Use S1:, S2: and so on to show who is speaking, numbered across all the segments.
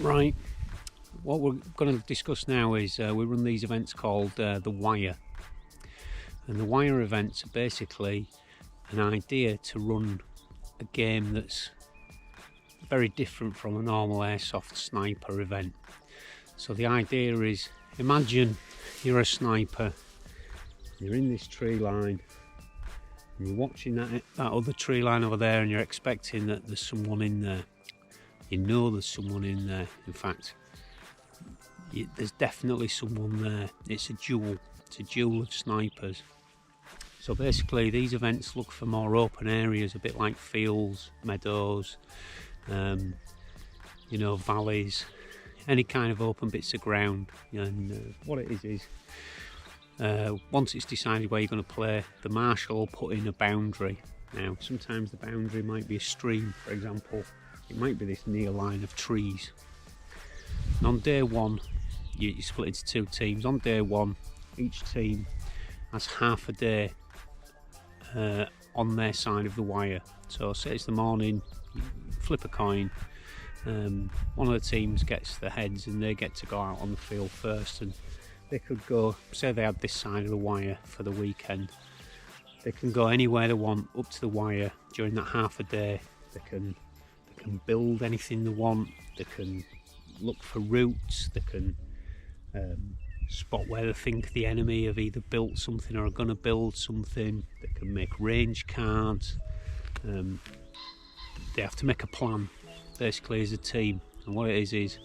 S1: Right, what we're going to discuss now is we run these events called the Wire, and the Wire events are basically an idea to run a game that's very different from a normal airsoft sniper event. So the idea is, imagine you're a sniper, you're in this tree line, and you're watching that other tree line over there, and you're expecting that there's someone in there. You know there's someone in there. In fact, there's definitely someone there. It's a duel of snipers. So basically these events look for more open areas, a bit like fields, meadows, valleys, any kind of open bits of ground. And what it is once it's decided where you're going to play, the marshal will put in a boundary. Now sometimes the boundary might be a stream, for example. It might be this near line of trees. And on day one, you split into two teams. On day one, each team has half a day on their side of the wire. So say it's the morning, you flip a coin, one of the teams gets the heads and they get to go out on the field first, and they could go, say they had this side of the wire for the weekend, they can go anywhere they want up to the wire during that half a day. They can build anything they want, they can look for routes, they can spot where they think the enemy have either built something or are going to build something. They can make range cards. They have to make a plan basically as a team, and what it is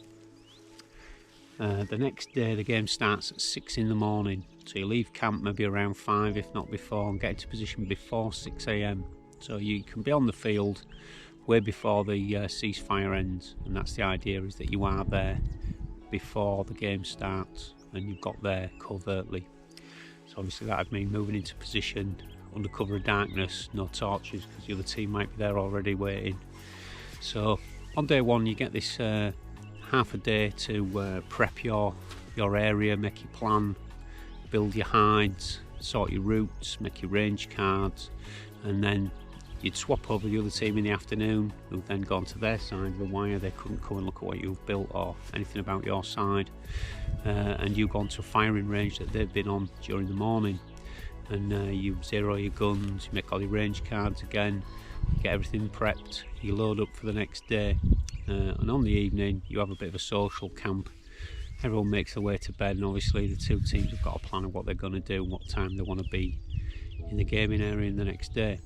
S1: the next day the game starts at 6 in the morning, so you leave camp maybe around 5 if not before, and get into position before 6 AM, so you can be on the field way before the ceasefire ends. And that's the idea, is that you are there before the game starts and you've got there covertly. So obviously that would mean moving into position under cover of darkness, no torches, because the other team might be there already waiting. So on day one you get this half a day to prep your area, make your plan, build your hides, sort your routes, make your range cards, and then you'd swap over the other team in the afternoon, who'd then go onto their side of the wire. They couldn't come and look at what you've built or anything about your side, and you go onto a firing range that they've been on during the morning, and you zero your guns, you make all your range cards again, you get everything prepped, you load up for the next day, and on the evening you have a bit of a social camp. Everyone makes their way to bed, and obviously the two teams have got a plan of what they're going to do and what time they want to be in the gaming area in the next day.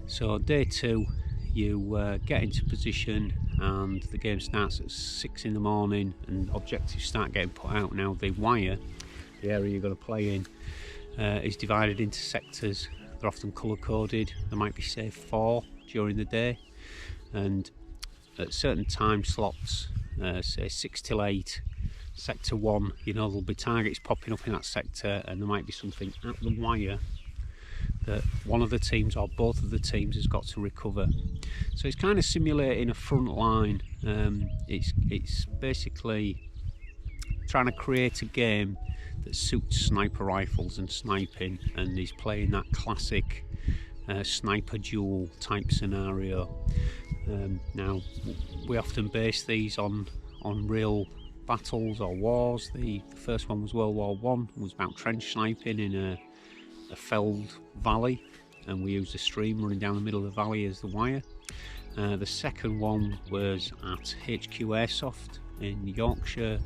S1: So day two, you get into position and the game starts at 6 in the morning, and objectives start getting put out. Now the wire, the area you're going to play in, is divided into sectors. They're often colour coded. There might be say 4 during the day, and at certain time slots, say 6 till 8, sector 1, there'll be targets popping up in that sector, and there might be something at the wire that one of the teams or both of the teams has got to recover. So it's kind of simulating a front line. It's basically trying to create a game that suits sniper rifles and sniping, and is playing that classic sniper duel type scenario. Now we often base these on real battles or wars. The first one was World War I, was about trench sniping in a felled valley, and we used a stream running down the middle of the valley as the wire. The second one was at HQ Airsoft in Yorkshire,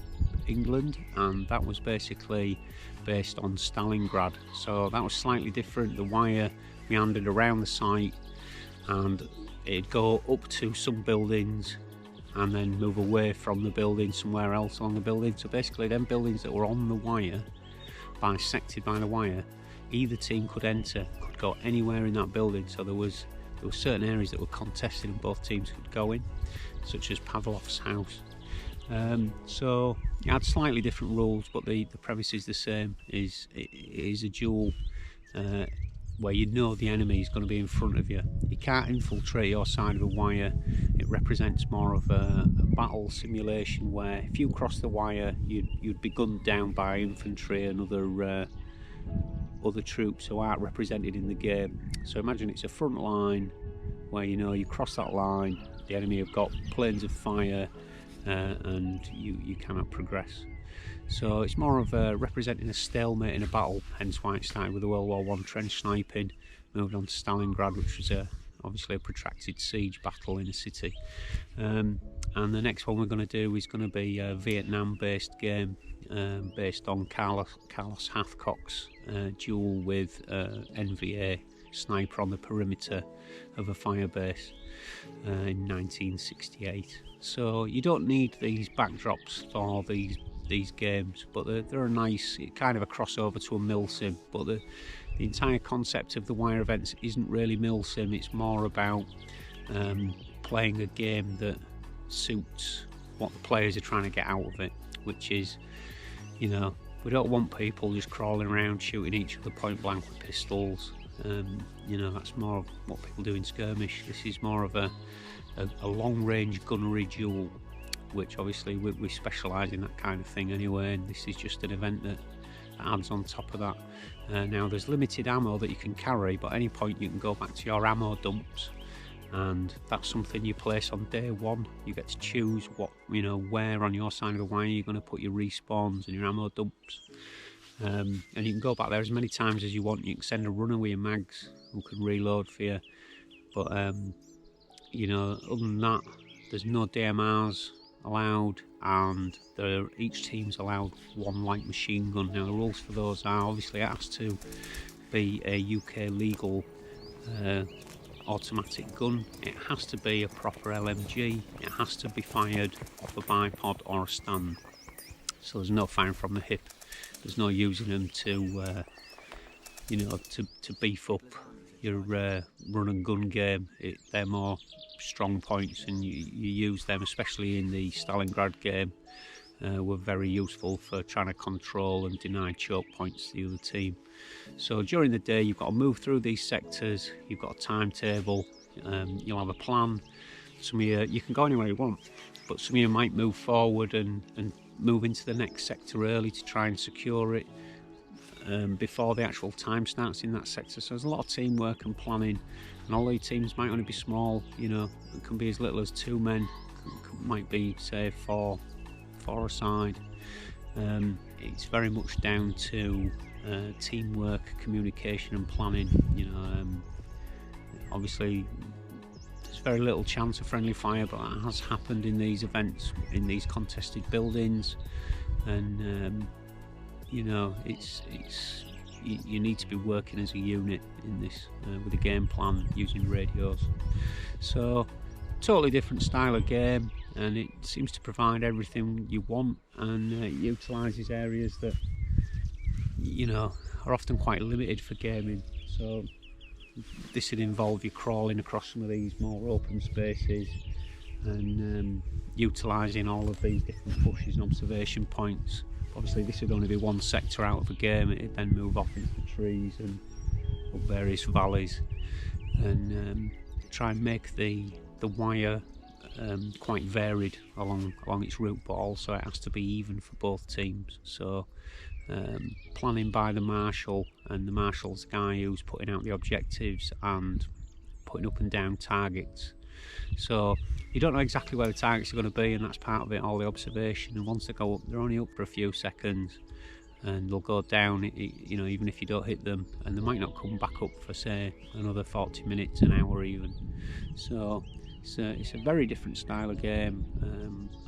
S1: England, and that was basically based on Stalingrad, so that was slightly different. The wire meandered around the site, and it'd go up to some buildings and then move away from the building somewhere else along the building. So basically them buildings that were on the wire, bisected by the wire, either team could enter, could go anywhere in that building. So there were certain areas that were contested and both teams could go in, such as Pavlov's house. So it had slightly different rules, but the premise is the same. It is a duel where the enemy is going to be in front of you. You can't infiltrate your side of a wire. It represents more of a battle simulation, where if you cross the wire you'd be gunned down by infantry and other troops who aren't represented in the game. So imagine it's a front line where you cross that line, the enemy have got planes of fire, and you cannot progress. So it's more of representing a stalemate in a battle, hence why it started with the World War I trench sniping, moved on to Stalingrad, which was obviously a protracted siege battle in a city. And the next one we're going to do is going to be a Vietnam-based game, based on Carlos Hathcock's duel with NVA sniper on the perimeter of a firebase in 1968. So you don't need these backdrops for these games, but they're a nice kind of a crossover to a milsim. But the entire concept of the wire events isn't really milsim. It's more about playing a game that suits what the players are trying to get out of it, which is, you know, we don't want people just crawling around shooting each other point blank with pistols. You know, that's more of what people do in skirmish. This is more of a long range gunnery duel, which obviously we specialise in that kind of thing anyway, and this is just an event that adds on top of that. Now there's limited ammo that you can carry, but at any point you can go back to your ammo dumps, and that's something you place on day one. You get to choose what, you know, where on your side of the wire you're going to put your respawns and your ammo dumps, and you can go back there as many times as you want. You can send a runner with your mags who can reload for you, but you know, other than that, there's no DMRs allowed, and each team's allowed one light machine gun. Now the rules for those are, obviously it has to be a UK legal automatic gun, it has to be a proper LMG, it has to be fired off a bipod or a stand, so there's no firing from the hip, there's no using them to you know, to beef up your run and gun game. They're more strong points, and you use them, especially in the Stalingrad game, were very useful for trying to control and deny choke points to the other team. So during the day you've got to move through these sectors, you've got a timetable, you'll have a plan. Some of you can go anywhere you want, but some of you might move forward and move into the next sector early to try and secure it before the actual time starts in that sector. So there's a lot of teamwork and planning, and all these teams might only be small, you know, it can be as little as 2 men, might be say four aside. It's very much down to teamwork, communication and planning. You know, obviously there's very little chance of friendly fire, but that has happened in these events, in these contested buildings, and you know, you need to be working as a unit in this, with a game plan, using radios. So totally different style of game, and it seems to provide everything you want, and it utilises areas that, you know, are often quite limited for gaming. So this would involve you crawling across some of these more open spaces, and utilising all of these different bushes and observation points. Obviously this would only be one sector out of a game, it'd then move off into the trees and up various valleys, and try and make the wire quite varied along its route, but also it has to be even for both teams. So planning by the marshal, and the marshal's the guy who's putting out the objectives and putting up and down targets. So you don't know exactly where the targets are going to be, and that's part of it, all the observation. And once they go up, they're only up for a few seconds, and they'll go down, you know, even if you don't hit them, and they might not come back up for say another 40 minutes, an hour even. So it's a very different style of game,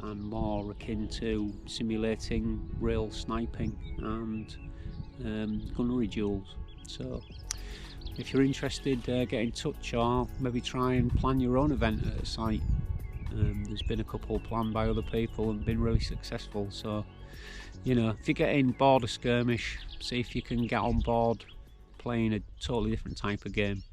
S1: and more akin to simulating real sniping and gunnery duels. So if you're interested, get in touch, or maybe try and plan your own event at a site. There's been a couple planned by other people and been really successful. So, you know, if you're getting bored of skirmish, see if you can get on board playing a totally different type of game.